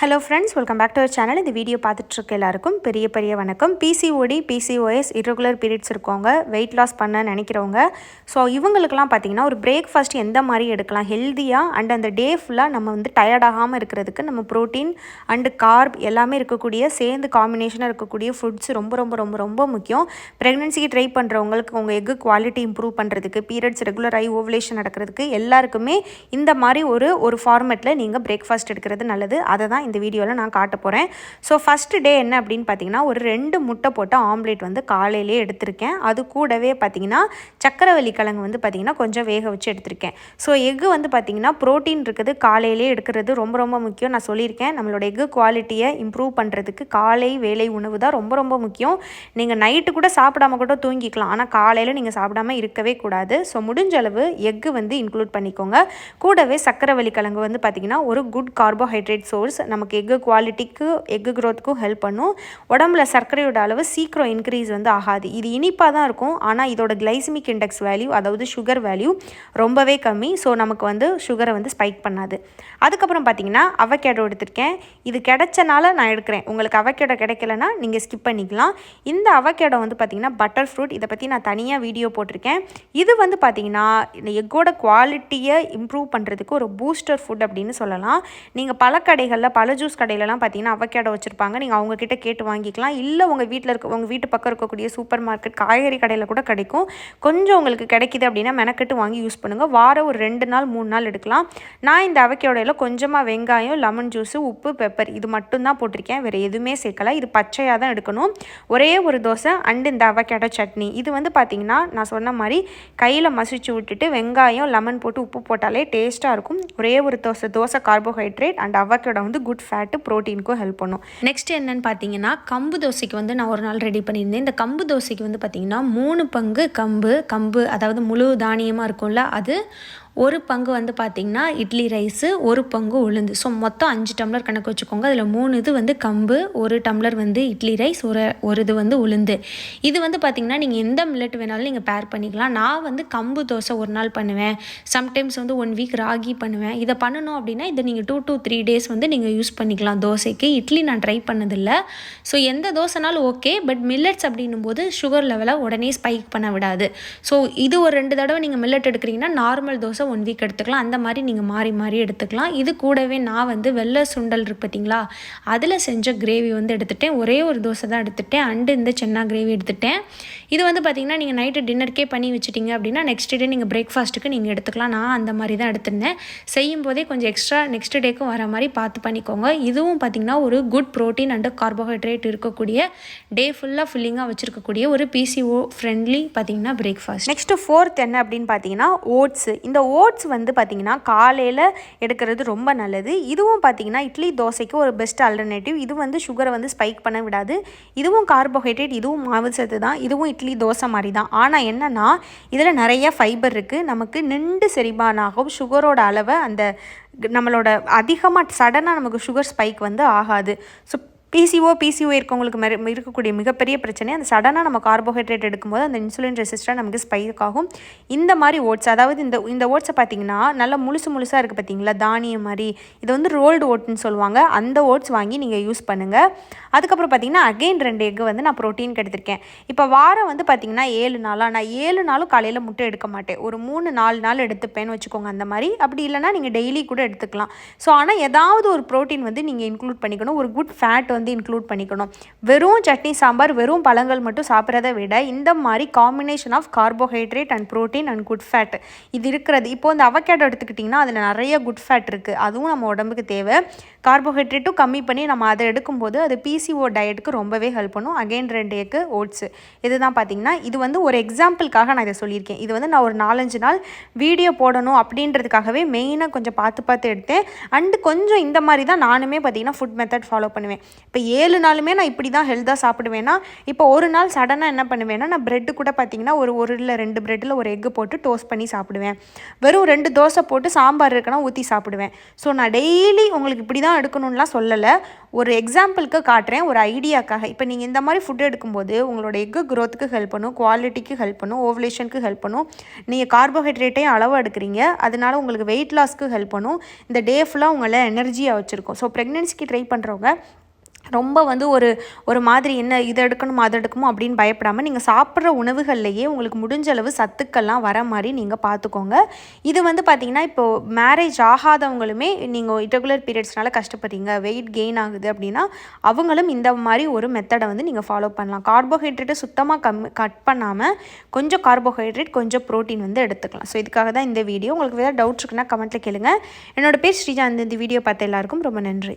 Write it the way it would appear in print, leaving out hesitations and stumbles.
Hello friends, welcome back to our channel. இந்த video பார்த்துட்ருக்க எல்லாருக்கும் பெரிய வணக்கம். பிசிஓடி பிசிஓஎஸ் இர்ரெகுலர் பீரியட்ஸ் இருக்கவங்க, வெயிட் லாஸ் பண்ண நினைக்கிறவங்க, ஸோ இவங்களுக்கெல்லாம் பார்த்தீங்கன்னா ஒரு பிரேக்ஃபாஸ்ட் எந்த மாதிரி எடுக்கலாம் ஹெல்த்தியாக அண்ட் அந்த டே ஃபுல்லாக நம்ம வந்து டயர்டாகாமல் இருக்கிறதுக்கு நம்ம ப்ரோட்டீன் அண்டு கார்ப் எல்லாமே இருக்கக்கூடிய சேர்ந்து காம்பினேஷனாக இருக்கக்கூடிய ஃபுட்ஸ் ரொம்ப முக்கியம். ப்ரெக்னென்சிக்கு ட்ரை பண்ணுறவங்களுக்கு உங்கள் எக்கு குவாலிட்டி இம்ப்ரூவ் பண்ணுறதுக்கு, பீரியட்ஸ் ரெகுலர் ஆகி ஓவலேஷன் நடக்கிறதுக்கு எல்லாருக்குமே இந்த மாதிரி ஒரு ஃபார்மேட்டில் நீங்கள் பிரேக்ஃபாஸ்ட் எடுக்கிறது நல்லது. அதை தான் இந்த வீடியோவில் நான் காட்ட போகிறேன். ஸோ ஃபஸ்ட்டு டே என்ன அப்படின்னு பார்த்தீங்கன்னா, ஒரு 2 முட்டை போட்ட ஆம்லேட் வந்து காலையிலே எடுத்திருக்கேன். அது கூடவே பார்த்தீங்கன்னா சக்கரவள்ளி கிழங்கு வந்து பார்த்திங்கன்னா கொஞ்சம் வேக வச்சு எடுத்திருக்கேன். ஸோ எக்கு வந்து பார்த்திங்கன்னா ப்ரோட்டீன் இருக்குது, காலையிலே எடுக்கிறது ரொம்ப முக்கியம். நான் சொல்லியிருக்கேன், நம்மளோட எக்கு குவாலிட்டியை இம்ப்ரூவ் பண்ணுறதுக்கு காலை வேலை உணவு தான் ரொம்ப முக்கியம். நீங்கள் நைட்டு கூட சாப்பிடாம கூட தூங்கிக்கலாம், ஆனால் காலையில் நீங்கள் சாப்பிடாம இருக்கவே கூடாது. ஸோ முடிஞ்ச அளவு எக்கு வந்து இன்க்ளூட் பண்ணிக்கோங்க. கூடவே சக்கரவள்ளி கிழங்கு வந்து பார்த்திங்கன்னா ஒரு குட் கார்போஹைட்ரேட் சோர்ஸ், நமக்கு எக்கு குவாலிட்டிக்கு எக்கு க்ரோத்துக்கும் ஹெல்ப் பண்ணும். உடம்புல சர்க்கரையோட அளவு சீக்கிரம் இன்க்ரீஸ் வந்து ஆகாது. இது இனிப்பாக தான் இருக்கும், ஆனால் இதோட கிளைசிமிக் இண்டெக்ஸ் வேல்யூ, அதாவது சுகர் வேல்யூ ரொம்பவே கம்மி. ஸோ நமக்கு வந்து சுகரை வந்து ஸ்பைக் பண்ணாது. அதுக்கப்புறம் பார்த்தீங்கன்னா அவகேடோ எடுத்திருக்கேன். இது கிடைச்சனால நான் எடுக்கிறேன். உங்களுக்கு அவகேடோ கிடைக்கலன்னா நீங்கள் ஸ்கிப் பண்ணிக்கலாம். இந்த அவகேடோ வந்து பார்த்திங்கன்னா பட்டர் ஃப்ரூட், இதை பற்றி நான் தனியாக வீடியோ போட்டிருக்கேன். இது வந்து பார்த்திங்கன்னா எக்கோட குவாலிட்டியை இம்ப்ரூவ் பண்ணுறதுக்கு ஒரு பூஸ்டர் ஃபுட் அப்படின்னு சொல்லலாம். நீங்கள் பல கடைகளில், பல ஜூஸ் கடையிலலாம் பார்த்தீங்கன்னா அவகேடோ வச்சுருப்பாங்க. நீங்கள் அவங்கக்கிட்ட கேட்டு வாங்கிக்கலாம். இல்லை உங்கள் வீட்டு பக்கம் இருக்கக்கூடிய சூப்பர் மார்க்கெட், காய்கறி கடையில் கூட கிடைக்கும். கொஞ்சம் உங்களுக்கு கிடைக்கிது அப்படின்னா மெனக்கெட்டு வாங்கி யூஸ் பண்ணுங்கள். வாரம் ஒரு 2 நாள் 3 நாள் எடுக்கலாம். நான் இந்த அவகேடோவில் கொஞ்சமாக வெங்காயம், லெமன் ஜூஸு, உப்பு, பெப்பர் இது மட்டும்தான் போட்டிருக்கேன். வேறு எதுவுமே சேர்க்கலை. இது பச்சையாக தான் எடுக்கணும். ஒரே ஒரு தோசை அண்டு இந்த அவகேடோ சட்னி. இது வந்து பார்த்திங்கன்னா நான் சொன்ன மாதிரி கையில் மசிச்சு விட்டுட்டு வெங்காயம், லெமன் போட்டு உப்பு போட்டாலே டேஸ்ட்டாக இருக்கும். ஒரே ஒரு தோசை கார்போஹைட்ரேட் அண்ட் அவகேடோ வந்து குட் ஃபேட்டு, ப்ரோட்டீனுக்கும் ஹெல்ப் பண்ணும். நெக்ஸ்ட் என்னன்னு பார்த்தீங்கன்னா, கம்பு தோசைக்கு வந்து நான் ஒரு நாள் ரெடி பண்ணியிருந்தேன். இந்த கம்பு தோசைக்கு வந்து பார்த்திங்கன்னா 3 பங்கு கம்பு அதாவது முழு தானியமாக இருக்கும்ல, அது 1 பங்கு வந்து பார்த்திங்கன்னா இட்லி ரைஸு, 1 பங்கு உளுந்து. ஸோ மொத்தம் 5 டம்ளர் கணக்கு வச்சுக்கோங்க. அதில் 3 இது வந்து கம்பு, 1 டம்ளர் வந்து இட்லி ரைஸ், ஒரு இது வந்து உளுந்து. இது வந்து பார்த்திங்கன்னா நீங்கள் எந்த மில்லட் வேணாலும் நீங்கள் பேர் பண்ணிக்கலாம். நான் வந்து கம்பு தோசை ஒரு நாள் பண்ணுவேன். சம்டைம்ஸ் வந்து 1 வீக் ராகி பண்ணுவேன். இதை பண்ணணும் அப்படின்னா இதை நீங்கள் 2 to 3 days வந்து நீங்கள் யூஸ் பண்ணிக்கலாம் தோசைக்கு. இட்லி நான் ட்ரை பண்ணதில்லை. ஸோ எந்த தோசைனாலும் ஓகே, பட் மில்லட்ஸ் அப்படின்னும் போது சுகர் லெவலை உடனே ஸ்பைக் பண்ண விடாது. ஸோ இது ஒரு 2 தடவை நீங்கள் மில்லட் எடுக்கிறீங்கன்னா நார்மல் தோசை 1 வீக் எடுத்துக்கலாம். அந்த மாதிரி நீங்கள் மாறி எடுத்துக்கலாம். இது கூடவே நான் வந்து வெள்ளை சுண்டல் இருக்கு பார்த்தீங்களா, அதில் செஞ்ச கிரேவி வந்து எடுத்துட்டேன். ஒரே ஒரு தோசை தான் எடுத்துட்டேன். அண்டு இந்த சென்னா கிரேவி எடுத்துட்டேன். இது வந்து பார்த்திங்கன்னா நீங்கள் நைட்டு டின்னருக்கே பண்ணி வச்சுட்டிங்க அப்படின்னா நெக்ஸ்ட் டே நீங்கள் பிரேக்ஃபாஸ்ட்டுக்கு நீங்கள் எடுத்துக்கலாம். நான் அந்த மாதிரி தான் எடுத்துருந்தேன். செய்யும் போதே கொஞ்சம் எக்ஸ்ட்ரா நெக்ஸ்ட் டேக்கும் வர மாதிரி பார்த்து பண்ணிக்கோங்க. இதுவும் பார்த்திங்கன்னா ஒரு குட் ப்ரோட்டீன் அண்டு கார்போஹைட்ரேட் இருக்கக்கூடிய, டே ஃபுல்லாக ஃபில்லிங்காக வச்சுருக்கக்கூடிய ஒரு பிசிஓ ஃப்ரெண்ட்லி பார்த்திங்கன்னா பிரேக்ஃபாஸ்ட். நெக்ஸ்ட்டு 4th என்ன அப்படின்னு பார்த்தீங்கன்னா ஓட்ஸு. இந்த ஓட்ஸ் வந்து பார்த்திங்கன்னா காலையில் எடுக்கிறது ரொம்ப நல்லது. இதுவும் பார்த்திங்கன்னா இட்லி தோசைக்கு ஒரு பெஸ்ட் ஆல்டர்னேட்டிவ். இது வந்து சுகரை வந்து ஸ்பைக் பண்ண விடாது. இதுவும் கார்போஹைட்ரேட், இதுவும் மாவு சத்து தான். இதுவும் இட்லி தோசை மாதிரி தான். ஆனால் என்னென்னா இதில் நிறைய ஃபைபர் இருக்குது. நமக்கு நின்று செரிமானாகும். சுகரோட அளவை அந்த நம்மளோட அதிகமாக சடனாக நமக்கு சுகர் ஸ்பைக் வந்து ஆகாது. ஸோ பிசிஓ இருக்கவங்களுக்கு இருக்கக்கூடிய மிகப்பெரிய பிரச்சனை அந்த சடனாக நம்ம கார்போஹைட்ரேட் எடுக்கும்போது அந்த இன்சுலின் ரெசிஸ்டாக நமக்கு ஸ்பைக் ஆகும். இந்த மாதிரி ஓட்ஸ், அதாவது இந்த ஓட்ஸை பார்த்திங்கன்னா நல்லா முழுசாக இருக்குது பார்த்திங்களா, தானியம் மாதிரி. இது வந்து ரோல்டு ஓட்ஸ்ன்னு சொல்லுவாங்க. அந்த ஓட்ஸ் வாங்கி நீங்கள் யூஸ் பண்ணுங்கள். அதுக்கப்புறம் பார்த்திங்கன்னா அகெயின் 2 எக்கு வந்து நான் ப்ரோட்டீனுக்கு எடுத்திருக்கேன். இப்போ வாரம் வந்து பார்த்திங்கன்னா 7 நாளாக, நான் 7 நாளும் காலையில் முட்டை எடுக்க மாட்டேன். ஒரு 3-4 நாள் எடுத்துப்பேன்னு வச்சுக்கோங்க. அந்த மாதிரி அப்படி இல்லைனா நீங்கள் டெய்லி கூட எடுத்துக்கலாம். ஸோ ஆனால் ஏதாவது ஒரு ப்ரோட்டீன் வந்து நீங்கள் இன்க்ளூட் பண்ணிக்கணும். ஒரு குட் ஃபேட் வந்து இன்க்ளூட் பண்ணிக்கணும். வெறும் சட்னி சாம்பார், வெறும் பழங்கள் மட்டும் சாப்பிட்றத விட இந்த மாதிரி combination of carbohydrate and protein and good fat இது இருக்கிறது. இப்போ இந்த அவகேடோ எடுத்துக்கிட்டிங்கன்னா அதில் நிறைய குட் ஃபேட் இருக்குது. அதுவும் நம்ம உடம்புக்கு தேவை. கார்போஹைட்ரேட்டும் கம்மி பண்ணி நம்ம அதை எடுக்கும்போது அது பிசிஓ டயட்டுக்கு ரொம்பவே ஹெல்ப் பண்ணும். Again 2 egg oats. இதுதான் பார்த்திங்கன்னா இது வந்து ஒரு எக்ஸாம்பிளுக்காக நான் இதை சொல்லியிருக்கேன். இது வந்து நான் ஒரு 4-5 நாள் வீடியோ போடணும் அப்படின்றதுக்காகவே மெயினாக கொஞ்சம் பார்த்து எடுத்தேன். அண்டு கொஞ்சம் இந்த மாதிரி தான் நானுமே பார்த்திங்கன்னா ஃபுட் மெத்தட் ஃபாலோ பண்ணுவேன். இப்போ 7 நாளுமே நான் இப்படி தான் ஹெல்த்தாக சாப்பிடுவேன்னா, இப்போ ஒரு நாள் சடனாக என்ன பண்ணுவேன்னா, நான் பிரெட்டு கூட பார்த்தீங்கன்னா ஒரு இல்லை 2 பிரெட்டில் ஒரு எக்கு போட்டு டோஸ்ட் பண்ணி சாப்பிடுவேன். வெறும் 2 தோசை போட்டு சாம்பார் இருக்குன்னா ஊற்றி சாப்பிடுவேன். ஸோ நான் டெய்லி உங்களுக்கு இப்படி தான் எடுக்கணும்லாம் சொல்லலை. ஒரு எக்ஸாம்பிளுக்கு காட்டுறேன், ஒரு ஐடியாக்காக. இப்போ நீங்கள் இந்த மாதிரி ஃபுட் எடுக்கும்போது உங்களோட எக்கு க்ரோத்துக்கு ஹெல்ப் பண்ணும், குவாலிட்டிக்கு ஹெல்ப் பண்ணும், ஓவலேஷனுக்கு ஹெல்ப் பண்ணும். நீங்கள் கார்போஹைட்ரேட்டையும் அளவு எடுக்கிறீங்க, அதனால உங்களுக்கு வெயிட் லாஸ்க்கு ஹெல்ப் பண்ணும். இந்த டே ஃபுல்லாக உங்களை எனர்ஜியாக வச்சுருக்கும். ஸோ ப்ரெக்னென்சிக்கு ட்ரை பண்ணுறவங்க ரொம்ப வந்து ஒரு மாதிரி என்ன இதை எடுக்கணுமோ அதை எடுக்கணுமோ அப்படின்னு பயப்படாமல் நீங்கள் சாப்பிட்ற உணவுகள்லையே உங்களுக்கு முடிஞ்ச அளவு சத்துக்கள்லாம் வர மாதிரி நீங்கள் பார்த்துக்கோங்க. இது வந்து பார்த்திங்கன்னா இப்போது மேரேஜ் ஆகாதவங்களுமே நீங்கள் இரெகுலர் பீரியட்ஸ்னால கஷ்டப்படுறீங்க, வெயிட் கெயின் ஆகுது அப்படின்னா அவங்களும் இந்த மாதிரி ஒரு மெத்தடை வந்து நீங்கள் ஃபாலோ பண்ணலாம். கார்போஹைட்ரேட்டை சுத்தமாக கட் பண்ணாமல் கொஞ்சம் கார்போஹைட்ரேட் கொஞ்சம் ப்ரோட்டீன் வந்து எடுத்துக்கலாம். ஸோ இதுக்காக தான் இந்த வீடியோ. உங்களுக்கு வேறு டவுட்ஸ் இருக்குன்னா கமெண்ட்டில் கேளுங்க. என்னோட பேர் ஸ்ரீஜா. இந்த வீடியோ பார்த்த எல்லாருக்கும் ரொம்ப நன்றி.